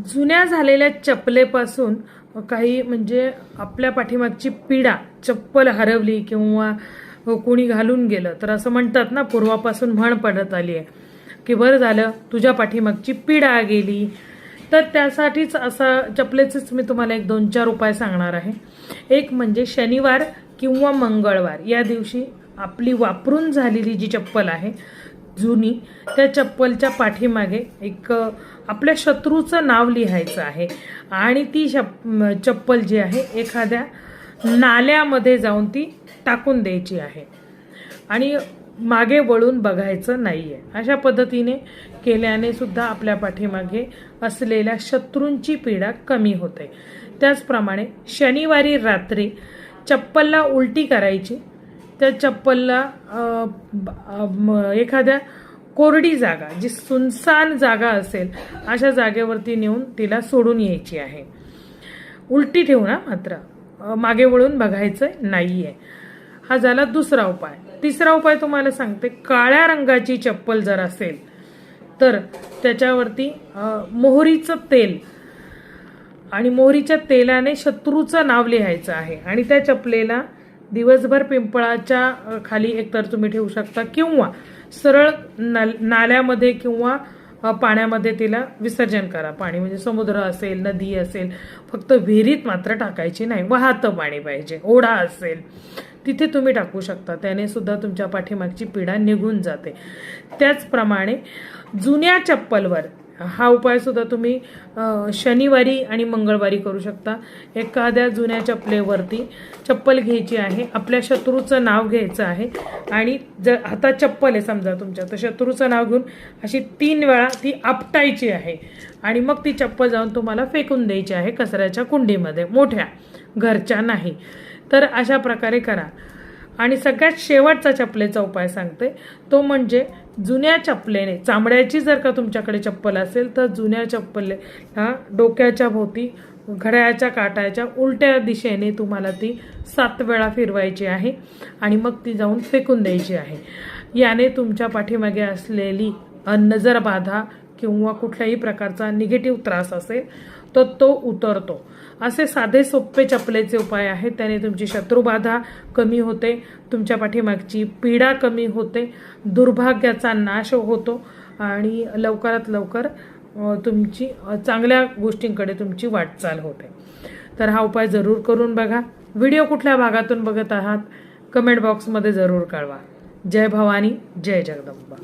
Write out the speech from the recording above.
जुन्या झालेल्या चपलेपासून काही म्हणजे आपल्या पाठीमागची पीडा, चप्पल हरवली किंवा कोणी घालून गेलं तर असं म्हणतात ना, पूर्वापासून म्हण पडत आली आहे की बरं झालं तुझ्या पाठीमागची पीडा गेली. तर त्यासाठीच असा चपलेचेच मी तुम्हाला एक 2-4 उपाय सांगणार आहे. एक म्हणजे शनिवार किंवा मंगळवार या दिवशी आपली वापरून झालेली जी चप्पल आहे जुनी, त्या चप्पलच्या पाठीमागे एक आपल्या शत्रूचं नाव लिहायचं आहे आणि ती चप्पल जी आहे एखाद्या नाल्यामध्ये जाऊन ती टाकून द्यायची आहे आणि मागे वळून बघायचं नाहीये. अशा पद्धतीने केल्याने सुद्धा आपल्या पाठीमागे असलेल्या शत्रूंची पीडा कमी होते. त्याचप्रमाणे शनिवारी रात्री चप्पलला उलटी करायची, त्या चप्पलला एखाद्या कोरडी जागा, जी सुनसान जागा असेल अशा जागेवरती नेऊन तिला सोडून यायची आहे. उलटी ठेवून मात्र मागे वळून बघायचं नाहीये. हा झाला दुसरा उपाय. तिसरा उपाय तुम्हाला सांगते. काळ्या रंगाची चप्पल जर असेल तर त्याच्यावरती मोहरीचं तेल आणि मोहरीच्या तेलाने शत्रूचं नाव लिहायचं आहे आणि त्या चपलेला दिवसभर पिंपळाच्या खाली एकतर तुम्ही ठेवू शकता किंवा सरळ नाल्यामध्ये किंवा पाण्यामध्ये तिला विसर्जन करा. पाणी म्हणजे समुद्र असेल, नदी असेल, फक्त विहिरीत मात्र टाकायची नाही. वाहतं पाणी पाहिजे, ओढा असेल तिथे तुम्ही टाकू शकता. त्याने सुद्धा तुमच्या पाठीमागची पीडा निघून जाते. त्याचप्रमाणे जुन्या चप्पलवर हा उपाय सुद्धा तुम्ही शनिवारी आणि मंगळवारी करू शकता. एखाद्या जुन्या चप्पलेवरती चप्पल घ्यायची आहे, आपल्या शत्रूचं नाव घ्यायचं आहे आणि जर हातात चप्पल आहे समजा तुमच्या, तर शत्रूचं नाव घेऊन अशी 3 वेळा ती आपटायची आहे आणि मग ती चप्पल जाऊन तुम्हाला फेकून द्यायची आहे कचऱ्याच्या कुंडीमध्ये, मोठ्या, घरच्या नाही. तर अशा प्रकारे करा. आणि सगळ्यात शेवटचा चपलेचा उपाय सांगते, तो म्हणजे जुन्या चपलेने, चामड्याची जर का तुमच्याकडे चप्पल असेल तर जुन्या चप्पलेला डोक्याच्या भोवती घड्याळाच्या काटाच्या उलट्या दिशेने तुम्हाला ती 7 वेळा फिरवायची आहे आणि मग ती जाऊन फेकून द्यायची आहे. याने तुमच्या पाठीमागे असलेली नजर बाधा किंवा कुठल्याही प्रकारचा निगेटिव्ह त्रास असेल तर तो उतरतो. असे साधे सोपे चपलेचे उपाय आहेत. त्याने तुमची शत्रुबाधा कमी होते, तुमच्या पाठीमागची पीडा कमी होते, दुर्भाग्याचा नाश होतो आणि लवकरात लवकर तुमची चांगल्या गोष्टींकडे तुमची वाटचाल होते. तर हा उपाय जरूर करून बघा. व्हिडिओ कुठल्या भागातून बघत आहात कमेंट बॉक्समध्ये जरूर कळवा. जय भवानी, जय जगदंबा.